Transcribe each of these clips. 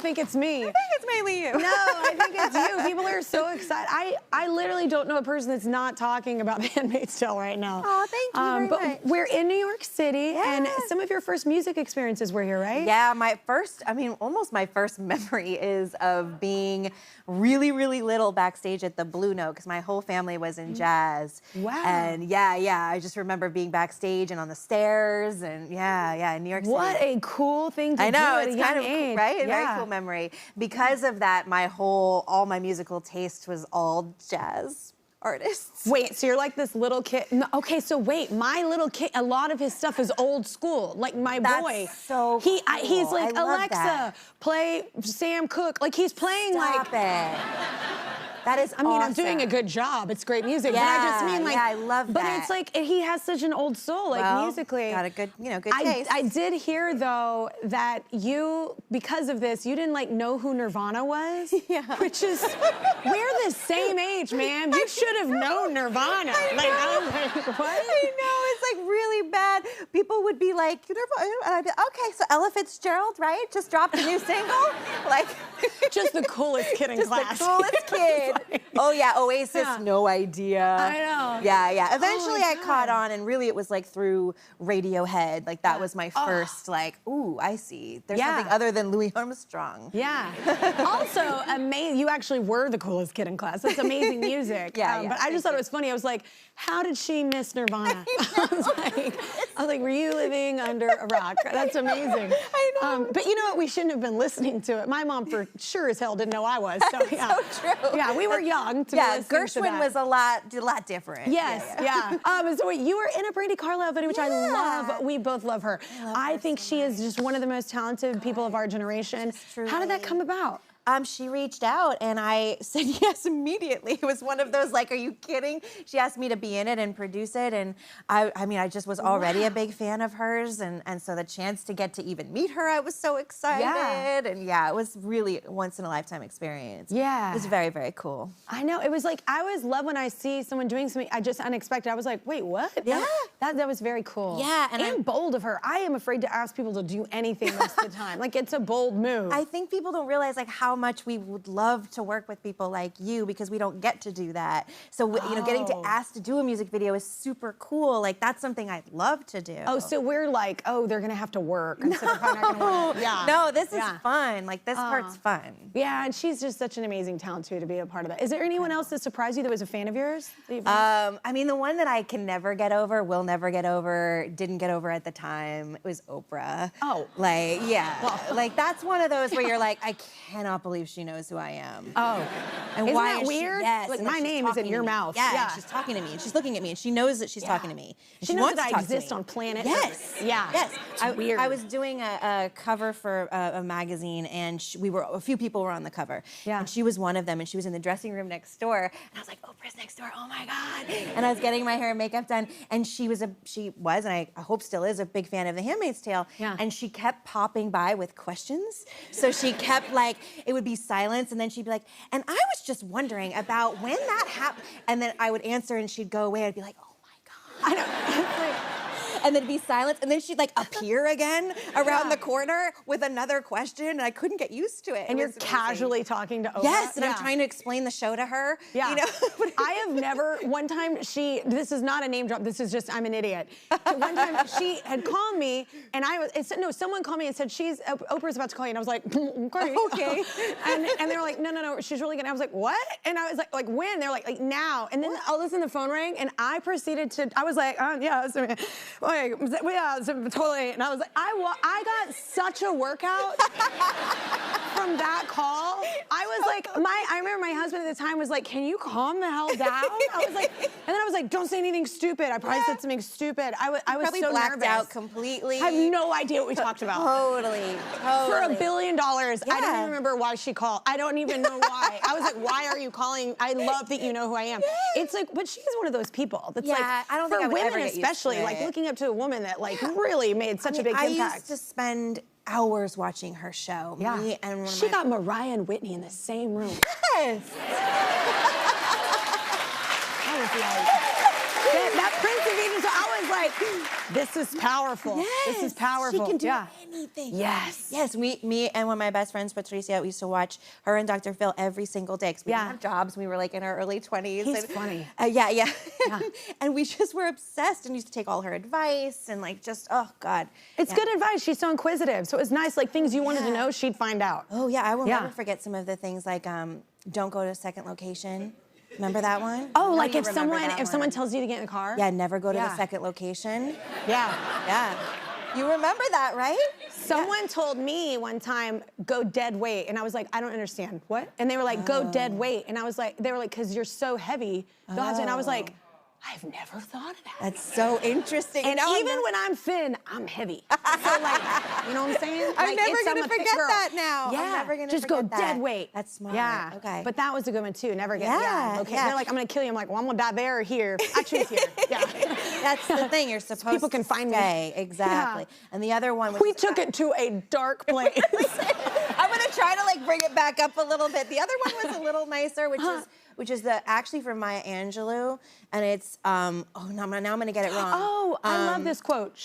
think it's me. I think it's mainly you. No, I think it's you. People are so excited. I literally don't know a person that's not talking about The Handmaid's Tale right now. Oh, thank you very much. But we're in New York City, and some of your first music experiences were here, right? Yeah, almost my first memory is of being really, really little backstage at the Blue Note, because my whole family was in jazz. Wow. And yeah, I just remember being backstage and on the stairs, and in New York City. What a cool thing to do at a young kind of age. right? A Yeah. very cool memory. Because of that, all my musical taste was all jazz artists. Wait, so you're like this little kid. No, okay, so wait, my little kid, a lot of his stuff is old school. Like my boy. So cool. He's like, I love Alexa, that. play Sam Cooke. Like he's playing Stop it. That is I mean, awesome. I'm doing a good job. It's great music. Yeah, but I just mean like, I love that. But it's like, he has such an old soul, like musically. Got a good, good taste. I did hear though that you, because of this, you didn't like know who Nirvana was. Yeah. Which is, we're the same age, man. You should have known Nirvana. I was like, what? I know, it's like really bad. People would be like, Nirvana, and I'd be, okay, so Ella Fitzgerald, right? Just dropped a new single? Like. Just the coolest kid in class. Just the coolest kid. Oh yeah, Oasis, no idea. I know. Yeah. Eventually Oh, I caught on, and really it was like through Radiohead. Like that was my first like, ooh, I see. There's something other than Louis Armstrong. Yeah. Also, amazing. You actually were the coolest kid in class. That's amazing music. Yeah, but I just thought it was funny. I was like, how did she miss Nirvana? I was like, were you living under a rock? That's amazing. I know. But you know what? We shouldn't have been listening to it. My mom for sure as hell didn't know I was. So yeah. So true. Yeah, we were young to be listening to Gershwin that. was a lot different. Yes, yeah. So wait, you were in a Brandi Carlile video, which I love. We both love her. I think she is just one of the most talented people of our generation. How did that come about? She reached out and I said yes immediately. It was one of those like, are you kidding? She asked me to be in it and produce it, and I just was already a big fan of hers, and so the chance to get to even meet her, I was so excited. And it was really a once in a lifetime experience. Yeah. It was very, very cool. I know, it was like, I always love when I see someone doing something I just unexpected. I was like, wait, what? Yeah. That was very cool. Yeah. And bold of her. I am afraid to ask people to do anything most of the time. Like, it's a bold move. I think people don't realize like how much we would love to work with people like you, because we don't get to do that. So getting to ask to do a music video is super cool. Like that's something I'd love to do. Oh, so we're like, oh, they're gonna have to work. And so they're probably not gonna work. Yeah. No, this is fun. Like this part's fun. Yeah, and she's just such an amazing talent too to be a part of that. Is there anyone else that surprised you that was a fan of yours? I mean, the one that I can never get over, will never get over, didn't get over at the time, it was Oprah. Oh. Like, yeah. Well, like that's one of those where you're like, I cannot believe she knows who I am. Oh. And Isn't why that is weird? She, yes. Like and my name is in your mouth. Yeah, and she's talking to me, and she's looking at me, and she knows that she's talking to me. And she knows wants that to I talk to exist me. on planet Yes. Earth. Yeah. Yes. It's weird. I was doing a cover for a magazine, and a few people were on the cover. Yeah. And she was one of them, and she was in the dressing room next door, and I was like, Oprah's next door, oh my God. And I was getting my hair and makeup done, and she was, and I hope still is, a big fan of The Handmaid's Tale. Yeah. And she kept popping by with questions. So she kept like, it would be silence, and then she'd be like, and I was just wondering about when that happened. And then I would answer, and she'd go away. I'd be like, oh my God. I know. And then it'd be silence, and then she'd like appear again around the corner with another question, and I couldn't get used to it. And you're casually talking to Oprah? Yes, and I'm trying to explain the show to her. Yeah. You know? I have never, one time this is not a name drop, this is just, I'm an idiot. One time she had called me, and someone called me and said, Oprah's about to call you, and I was like, okay. Okay. And they were like, no, she's really good. And I was like, what? And I was like when? They're like now. And then all of a sudden the phone rang, and I proceeded to, I was like, yeah, totally. And I was like, I got such a workout from that call. I was like, I remember my husband at the time was like, can you calm the hell down? I was like, and then I was like, don't say anything stupid. I probably said something stupid. I was probably so blacked nervous. out completely. I have no idea what we talked about. Totally. For $1 billion, I don't Yeah. even remember why she called. I don't even know why. I was like, why are you calling? I love that you know who I am. It's like, but she's one of those people that's like, I don't think for I would women ever get used to especially, like it. looking up to a woman that like really made such a big I impact. used to spend hours watching her show. Yeah. Me and one of She my got Mariah and Whitney in the same room. Yes. I was like, that Prince of Egypt, so I was like, this is powerful. Yes. This is powerful. She can do yeah. anything. anything. Yes. Yes, me and one of my best friends, Patricia, we used to watch her and Dr. Phil every single day because we didn't have jobs. We were like in our early 20s. He's funny. Yeah. And we just were obsessed and used to take all her advice and like just, oh God. It's good advice. She's so inquisitive. So it was nice, like things you wanted to know, she'd find out. Oh yeah, I will never forget some of the things like don't go to a second location. Remember that one? Oh, like if someone tells you to get in the car? Yeah, never go to the second location. Yeah. You remember that, right? Someone told me one time, go dead weight. And I was like, I don't understand. What? And they were like, go dead weight. And I was like, they were like, because you're so heavy. And I was like, I've never thought of that. That's so interesting. And even when I'm thin, I'm heavy. So like, you know what I'm saying? I'm like, never gonna forget that now. Yeah. I'm never gonna just forget go dead weight. That's smart. Yeah. Okay. But that was a good one too. Never get. Okay. Yeah. They're like, I'm gonna kill you. I'm like, well, I'm gonna die there or here. I choose here. Yeah. That's the thing. You're supposed people can to find stay. me. Exactly. Yeah. And the other one was we took it to a dark place. I'm gonna try to like bring it back up a little bit. The other one was a little nicer, which is actually from Maya Angelou, and it's now I'm gonna get it wrong. Oh, I love this quote.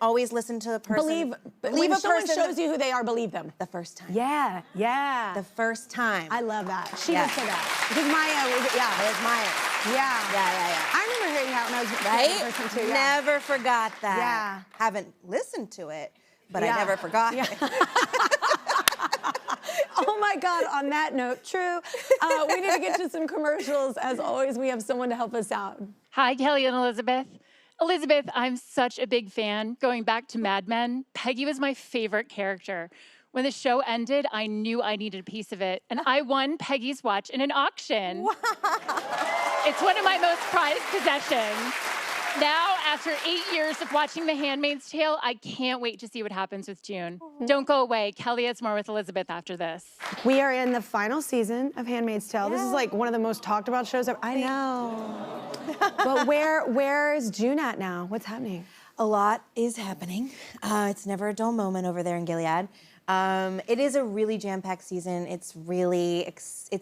Always listen to the person. Believe when a someone shows you who they are, believe them. The first time. Yeah. The first time. I love that. She did say that. Because Maya was, It was Maya. Yeah. I remember hearing that when I was the person too. Yeah. Never forgot that. Yeah. Haven't listened to it, but I never forgot it. Oh my God, on that note, true. We need to get to some commercials. As always, we have someone to help us out. Hi, Kelly and Elisabeth. Elisabeth, I'm such a big fan. Going back to Mad Men, Peggy was my favorite character. When the show ended, I knew I needed a piece of it, and I won Peggy's watch in an auction. Wow. It's one of my most prized possessions. Now, after 8 years of watching The Handmaid's Tale, I can't wait to see what happens with June. Don't go away. Kelly has more with Elisabeth after this. We are in the final season of Handmaid's Tale. This is like one of the most talked about shows ever. I know. But where is June at now? What's happening? A lot is happening. It's never a dull moment over there in Gilead. It is a really jam-packed season. It's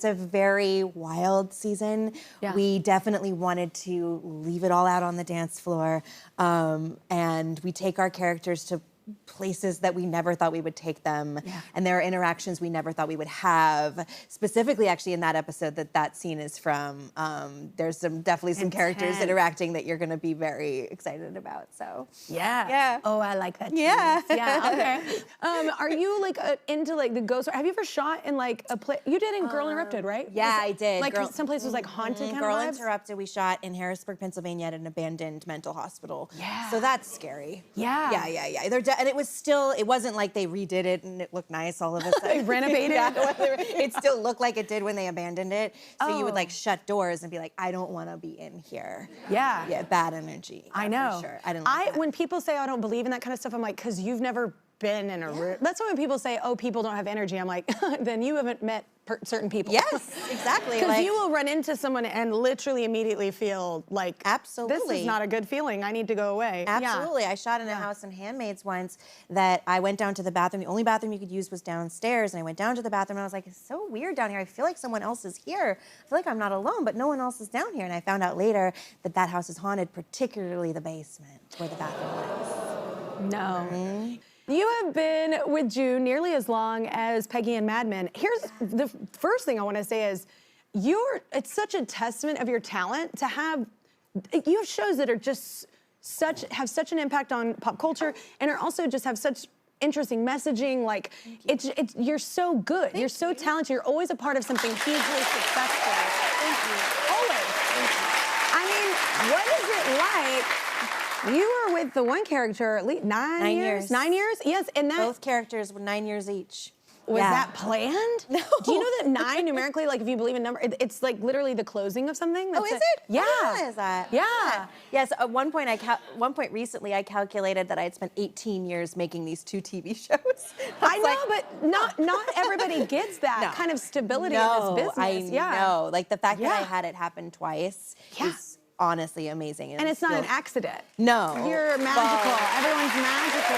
a very wild season. Yeah. We definitely wanted to leave it all out on the dance floor, and we take our characters to places that we never thought we would take them, and there are interactions we never thought we would have. Specifically, actually, in that episode that scene is from, there's definitely some characters interacting that you're going to be very excited about. So yeah. Oh, I like that. Yeah. Okay. Are you like into like the ghost? Have you ever shot in like a play? You did in Girl Interrupted, right? Yeah, I did. Like some place was like haunted kind Girl of vibes? Interrupted, we shot in Harrisburg, Pennsylvania at an abandoned mental hospital. Yeah. So that's scary. Yeah. Yeah. And it wasn't like they redid it and it looked nice all of a sudden. They renovated it? It still looked like it did when they abandoned it. So you would like shut doors and be like, I don't want to be in here. Yeah. Yeah, bad energy. I know. For sure. I didn't like that. When people say I don't believe in that kind of stuff, I'm like, because you've never been in a room. That's why when people say, oh, people don't have energy, I'm like, then you haven't met certain people. Yes, exactly. Because you will run into someone and literally immediately feel like, absolutely, this is not a good feeling. I need to go away. Absolutely. I shot in a house in Handmaids once that I went down to the bathroom. The only bathroom you could use was downstairs. And I went down to the bathroom and I was like, it's so weird down here. I feel like someone else is here. I feel like I'm not alone, but no one else is down here. And I found out later that house is haunted, particularly the basement where the bathroom was. No. Mm-hmm. You have been with June nearly as long as Peggy and Mad Men. Here's the first thing I want to say is, it's such a testament of your talent to have, you have shows that are just have such an impact on pop culture and are also just have such interesting messaging. Like, you're so good. You're so talented. You're always a part of something hugely successful. Thank you. Always. Thank you. I mean, what is it like? You were with the one character at least 9 years. 9 years? Yes, and that both characters were 9 years each. Was that planned? No. Do you know that 9 numerically, like if you believe in number, it's like literally the closing of something? Is it? Yeah. I didn't realize that. Yeah. Yes. At one point recently, I calculated that I had spent 18 years making these 2 TV shows. I know, but not everybody gets that kind of stability in this business. I know. Like the fact that I had it happen twice is honestly amazing. And it's not an accident. No. You're magical. Everyone's magical.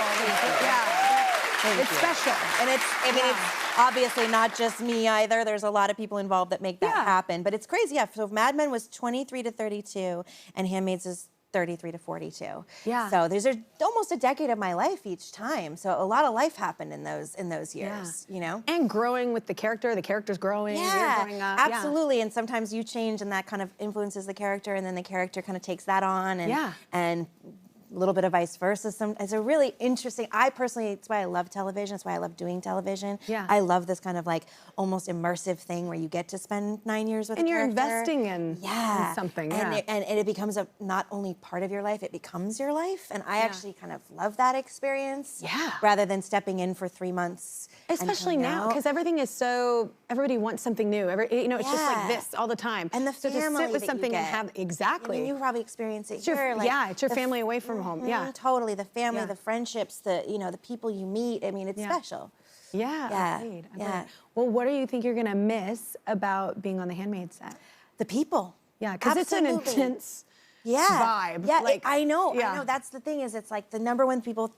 It's special. And it's obviously not just me either. There's a lot of people involved that make that happen. But it's crazy. Yeah. So Mad Men was 23 to 32 and Handmaids is 33 to 42. Yeah. So there's almost a decade of my life each time. So a lot of life happened in those years, you know? And growing with the character's growing, you're growing up. Absolutely. And sometimes you change and that kind of influences the character, and then the character kind of takes that on, and a little bit of vice versa. It's a really interesting, it's why I love television, it's why I love doing television. Yeah. I love this kind of like almost immersive thing where you get to spend 9 years with a character. And you're investing in something, and it becomes not only part of your life, it becomes your life. And I actually kind of love that experience. Yeah. Rather than stepping in for 3 months. Especially now, because everything is everybody wants something new. It's just like this all the time. And the family so to sit with that something you and get. have, exactly. I mean, you probably experience it It's your, here. it's your family away from home. Yeah. Totally. The family, the friendships, the people you meet. I mean, it's special. Yeah. Agreed. Well, what do you think you're gonna miss about being on the Handmaid set? The people. Yeah, because it's an intense vibe. Yeah, like, I know. That's the thing is, it's like the number one people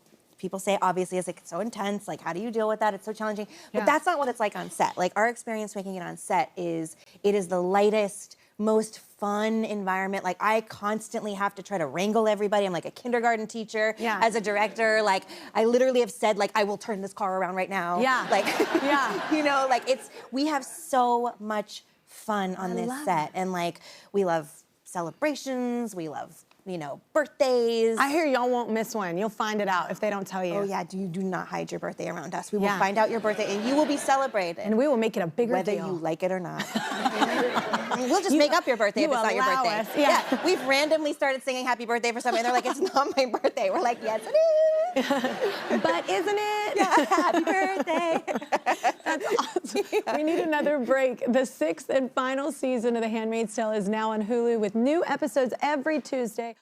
say, obviously, is like, it's so intense. Like, how do you deal with that? It's so challenging. But that's not what it's like on set. Like, our experience making it on set is the lightest, most fun environment. Like, I constantly have to try to wrangle everybody. I'm like a kindergarten teacher as a director. Like, I literally have said, like, I will turn this car around right now. Yeah. Like, you know, like, we have so much fun on this set. And like, we love celebrations. We love, you know, birthdays. I hear y'all won't miss one. You'll find it out if they don't tell you. Oh yeah, you do not hide your birthday around us. We will find out your birthday and you will be celebrated. And we will make it a bigger deal. Whether you like it or not. We'll just make up your birthday if it's not your birthday. Us. Yeah. We've randomly started singing happy birthday for somebody and they're like, it's not my birthday. We're like, yes it is. But isn't it? Yeah, happy birthday. That's awesome. We need another break. The 6th and final season of The Handmaid's Tale is now on Hulu with new episodes every Tuesday.